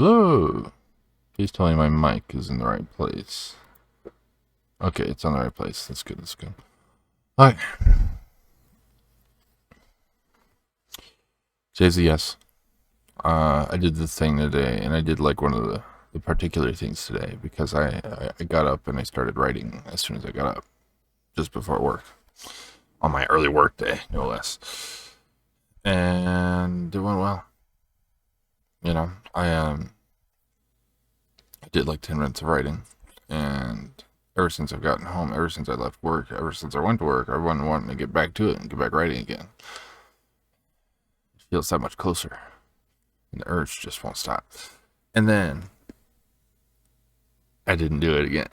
Hello. Please tell me my mic is in the right place. Okay, it's on the right place. That's good. That's good. All right. Jay-Z, yes. I did the thing today, and I did like one of the particular things today because I got up and I started writing as soon as I got up, just before work, on my early work day, no less. And it went well. I did like 10 minutes of writing, and ever since I've gotten home, ever since I left work, ever since I went to work, I've been wanting to get back to it and get back writing again. It feels that much closer, and the urge just won't stop. And then I didn't do it again.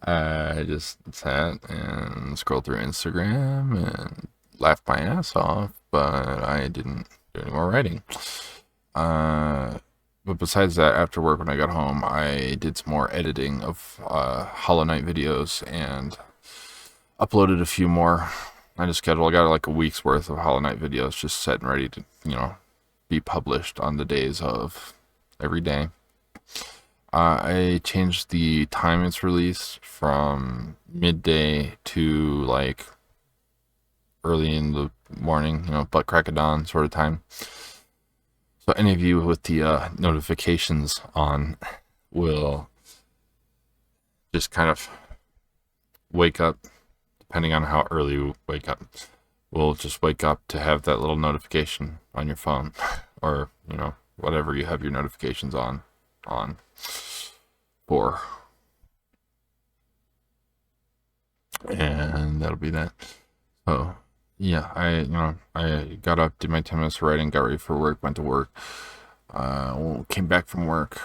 I just sat and scrolled through Instagram and laughed my ass off, but I didn't do any more writing. But besides that, after work when I got home, I did some more editing of Hollow Knight videos and uploaded a few more. I just scheduled. I got like a week's worth of Hollow Knight videos just set and ready to, be published on the days of every day. I changed the time it's released from midday to like early in the morning, butt crack of dawn sort of time. So any of you with the notifications on will just kind of wake up, depending on how early you wake up. Will just wake up to have that little notification on your phone, or whatever you have your notifications on for, and that'll be that. So yeah, I got up, did my 10 minutes of writing, got ready for work, went to work. Came back from work,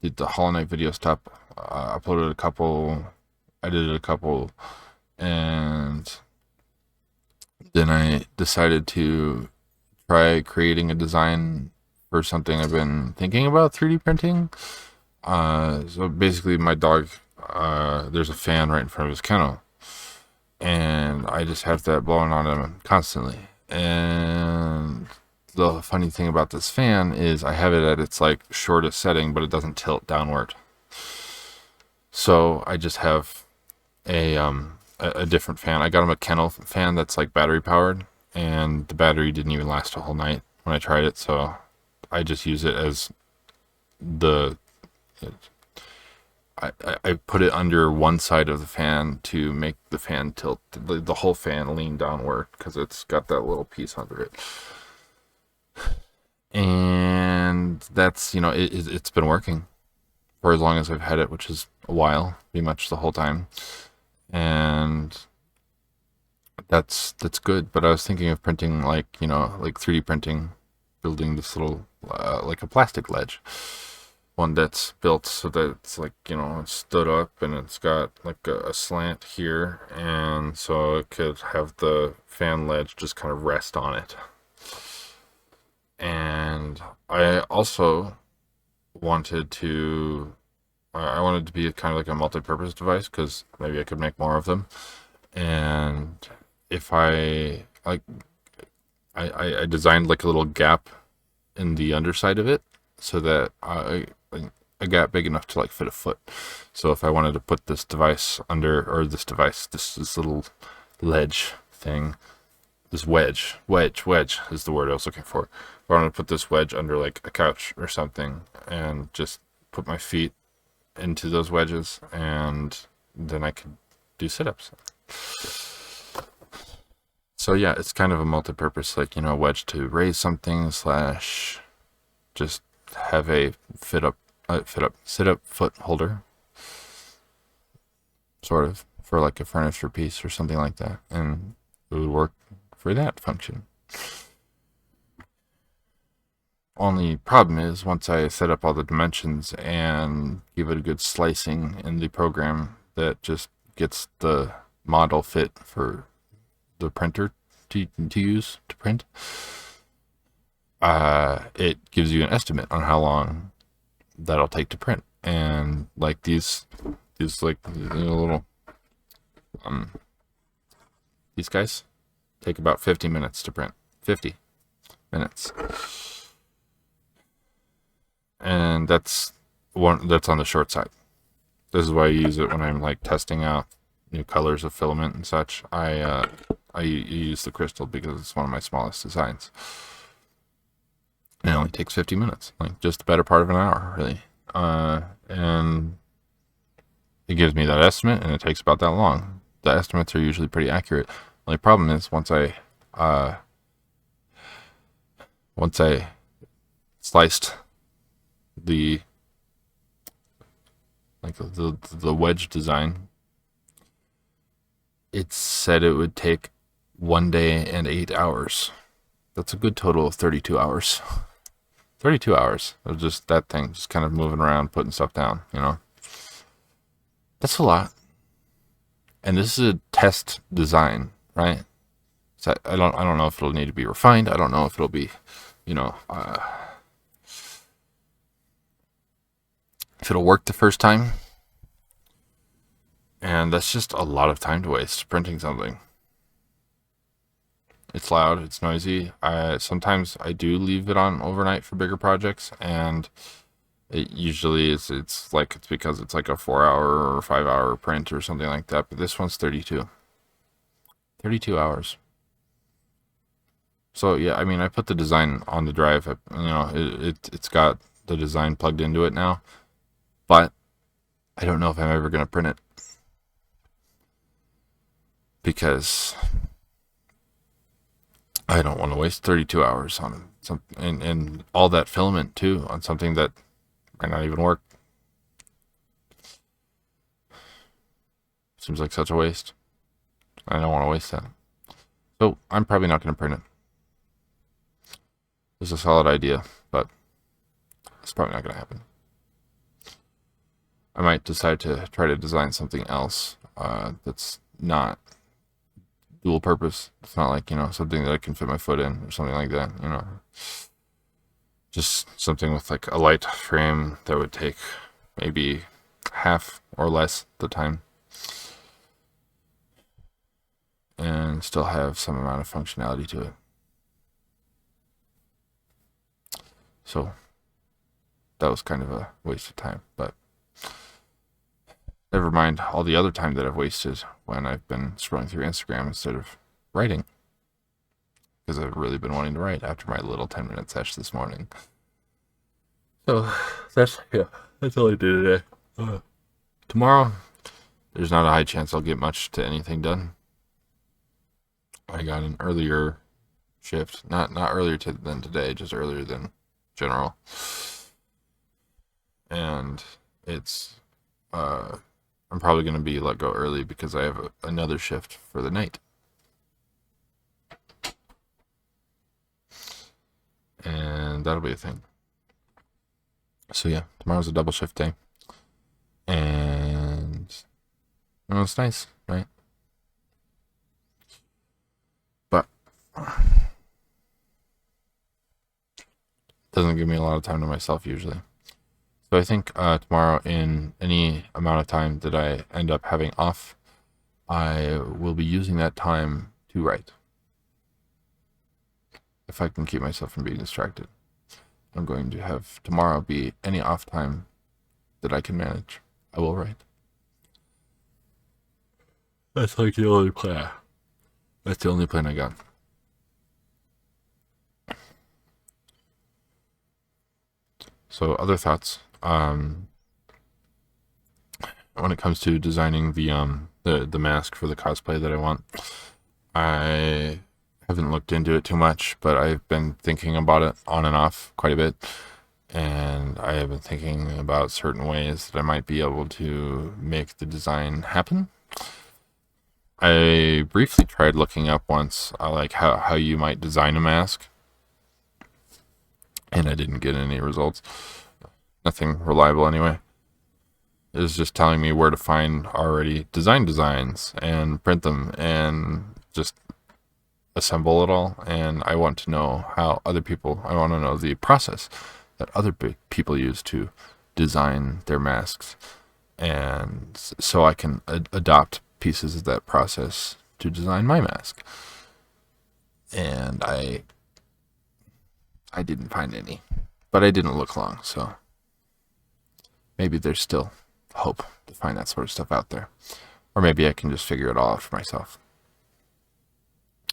did the Hollow Knight video stuff, uploaded a couple, edited a couple, and then I decided to try creating a design for something I've been thinking about, 3D printing. So basically, my dog, there's a fan right in front of his kennel, and I just have that blowing on him constantly. And the funny thing about this fan is I have it at its like shortest setting, but it doesn't tilt downward. So I just have a different fan. I got him a kennel fan that's like battery powered, and the battery didn't even last a whole night when I tried it. So I just use it as the I put it under one side of the fan to make the fan tilt, the whole fan lean downward because it's got that little piece under it. And that's, it's been working for as long as I've had it, which is a while, pretty much the whole time. And that's good. But I was thinking of printing like 3D printing, building this little like a plastic ledge, one that's built so that it's like it's stood up and it's got like a slant here, and so it could have the fan ledge just kind of rest on it. And I also wanted to I wanted to be kind of like a multi-purpose device because maybe I could make more of them. And if I like I designed like a little gap in the underside of it so that a gap big enough to like fit a foot. So if I wanted to put this device under, or this little ledge thing, this wedge is the word I was looking for. If I wanted to put this wedge under like a couch or something and just put my feet into those wedges, and then I could do sit-ups. So yeah, it's kind of a multi-purpose, like a wedge to raise something slash just have a sit-up foot holder, sort of, for like a furniture piece or something like that, and it would work for that function. Only problem is once I set up all the dimensions and give it a good slicing in the program that just gets the model fit for the printer to use to print, it gives you an estimate on how long that'll take to print. And like these like little these guys take about 50 minutes to print. 50 minutes. and that's on the short side. This is why I use it when I'm like testing out new colors of filament and such. I use the crystal because it's one of my smallest designs. It only takes 50 minutes, like just the better part of an hour, really. And it gives me that estimate, and it takes about that long. The estimates are usually pretty accurate. The only problem is once I sliced the wedge design, it said it would take 1 day and 8 hours. That's a good total of 32 hours. 32 hours of just that thing, just kind of moving around, putting stuff down, you know. That's a lot. And this is a test design, right? So I don't know if it'll need to be refined. I don't know if it'll be, you know, if it'll work the first time. And that's just a lot of time to waste printing something. It's loud, it's noisy. Sometimes I do leave it on overnight for bigger projects, and it usually it's because it's like a 4-hour or 5-hour print or something like that. But this one's 32 hours. So yeah, I mean, I put the design on the drive. You know, it's got the design plugged into it now, but I don't know if I'm ever going to print it because I don't want to waste 32 hours on something, and all that filament too, on something that might not even work. Seems like such a waste. I don't want to waste that. So I'm probably not going to print it. It's a solid idea, but it's probably not going to happen. I might decide to try to design something else that's not dual purpose. It's not like, you know, something that I can fit my foot in or something like that, you know. Just something with like a light frame that would take maybe half or less the time and still have some amount of functionality to it. So that was kind of a waste of time, but never mind all the other time that I've wasted when I've been scrolling through Instagram instead of writing, because I've really been wanting to write after my little 10-minute sesh this morning. So that's all I did today. Tomorrow, there's not a high chance I'll get much to anything done. I got an earlier shift, not earlier than today, just earlier than general, and it's I'm probably going to be let go early because I have another shift for the night. And that'll be a thing. So yeah, tomorrow's a double shift day. And well, it's nice, right? But doesn't give me a lot of time to myself usually. So I think tomorrow, in any amount of time that I end up having off, I will be using that time to write. If I can keep myself from being distracted. I'm going to have tomorrow be any off time that I can manage. I will write. That's like the only plan. That's the only plan I got. So other thoughts. When it comes to designing the mask for the cosplay that I want, I haven't looked into it too much, but I've been thinking about it on and off quite a bit, and I have been thinking about certain ways that I might be able to make the design happen. I briefly tried looking up once, like how you might design a mask, and I didn't get any results. Nothing reliable anyway. It was just telling me where to find already designed designs and print them and just assemble it all. And I want to know I want to know the process that other people use to design their masks. And so I can adopt pieces of that process to design my mask. And I didn't find any, but I didn't look long, so maybe there's still hope to find that sort of stuff out there. Or maybe I can just figure it all out for myself.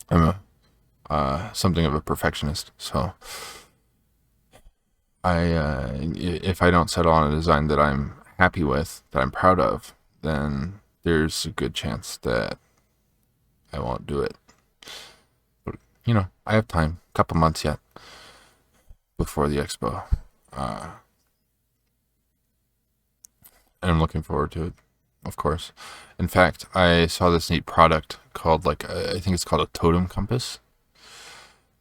I'm something of a perfectionist, so if I don't settle on a design that I'm happy with, that I'm proud of, then there's a good chance that I won't do it. But I have time, a couple months yet before the expo, and I'm looking forward to it, of course. In fact, I saw this neat product called, like, I think it's called a totem compass.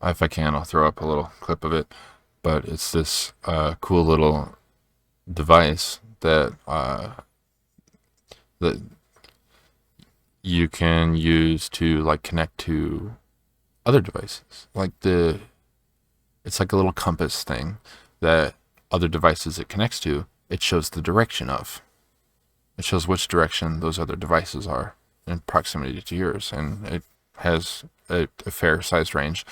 If I can, I'll throw up a little clip of it. But it's this cool little device that you can use to, like, connect to other devices. It's like a little compass thing that other devices it connects to, it shows the direction of. It shows which direction those other devices are in proximity to yours, and it has a fair size range,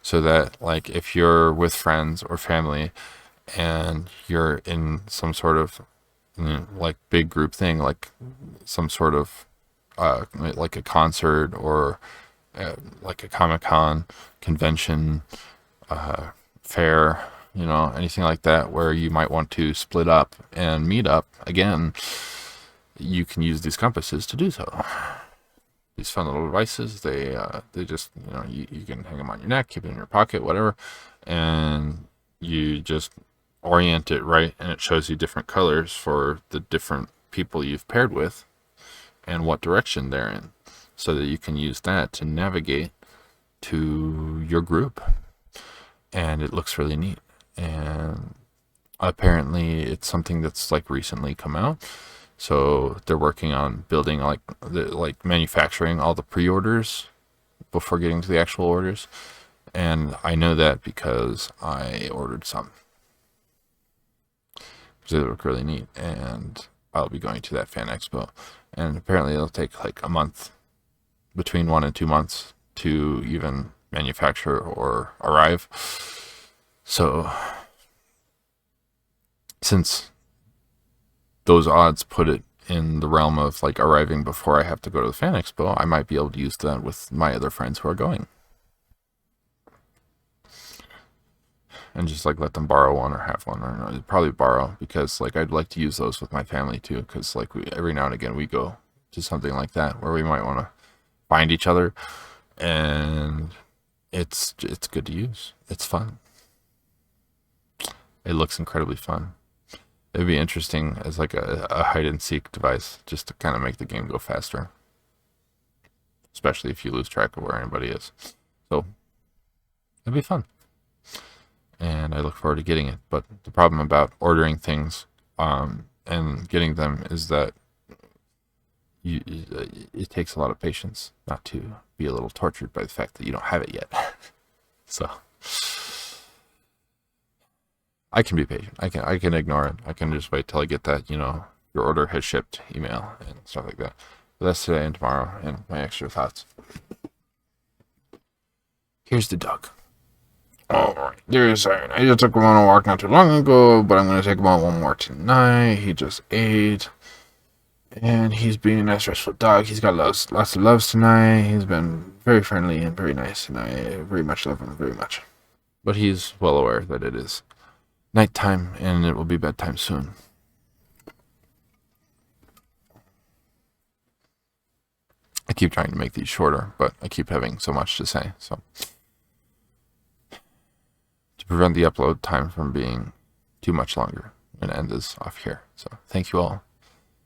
so that, like, if you're with friends or family and you're in some sort of like big group thing, like some sort of like a concert, or like a Comic-Con convention, fair, anything like that, where you might want to split up and meet up again, you can use these compasses to do so. These fun little devices, they just, you can hang them on your neck, keep it in your pocket, whatever, and you just orient it right, and it shows you different colors for the different people you've paired with and what direction they're in, so that you can use that to navigate to your group. And it looks really neat. And apparently it's something that's, like, recently come out. So they're working on building, like manufacturing all the pre-orders before getting to the actual orders. And I know that because I ordered some. They look really neat, and I'll be going to that fan expo. And apparently it'll take like a month, between 1 and 2 months, to even manufacture or arrive. So since those odds put it in the realm of, like, arriving before I have to go to the fan expo, I might be able to use that with my other friends who are going, and just, like, let them borrow one or have one, or probably borrow, because, like, I'd like to use those with my family too, because, like, every now and again we go to something like that where we might want to find each other, and it's good to use. It's fun. It looks incredibly fun. It'd be interesting as, like, a hide and seek device, just to kind of make the game go faster, especially if you lose track of where anybody is. So it'd be fun, and I look forward to getting it. But the problem about ordering things and getting them is that it takes a lot of patience not to be a little tortured by the fact that you don't have it yet. So I can be patient. I can ignore it. I can just wait till I get that, your order has shipped email and stuff like that. But that's today and tomorrow, and my extra thoughts. Here's the dog. Alright, there's Iron. I just took him on a walk not too long ago, but I'm going to take him on one more tonight. He just ate, and he's being a nice, restful dog. He's got lots of loves tonight. He's been very friendly and very nice, and I very much love him very much. But he's well aware that it is nighttime, and it will be bedtime soon. I keep trying to make these shorter, but I keep having so much to say, so to prevent the upload time from being too much longer, I'm gonna end this off here. So thank you all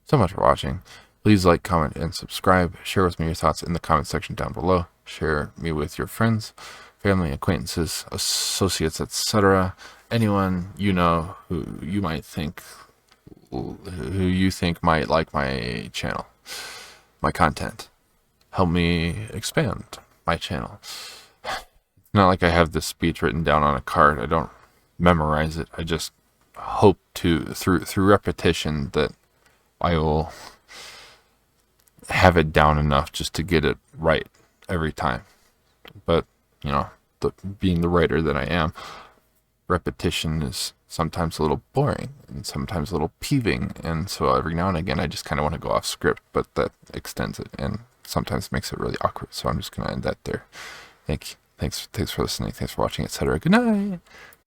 so much for watching. Please like, comment, and subscribe. Share with me your thoughts in the comment section down below. Share me with your friends, family, acquaintances, associates, etc. Anyone who you might think, might like my channel, my content. Help me expand my channel. It's not like I have this speech written down on a card. I don't memorize it. I just hope through repetition, that I will have it down enough just to get it right every time. But being the writer that I am, repetition is sometimes a little boring and sometimes a little peeving, and so every now and again I just kind of want to go off script, but that extends it and sometimes makes it really awkward. So I'm just gonna end that there. Thanks for listening. Thanks for watching, etc. Good night.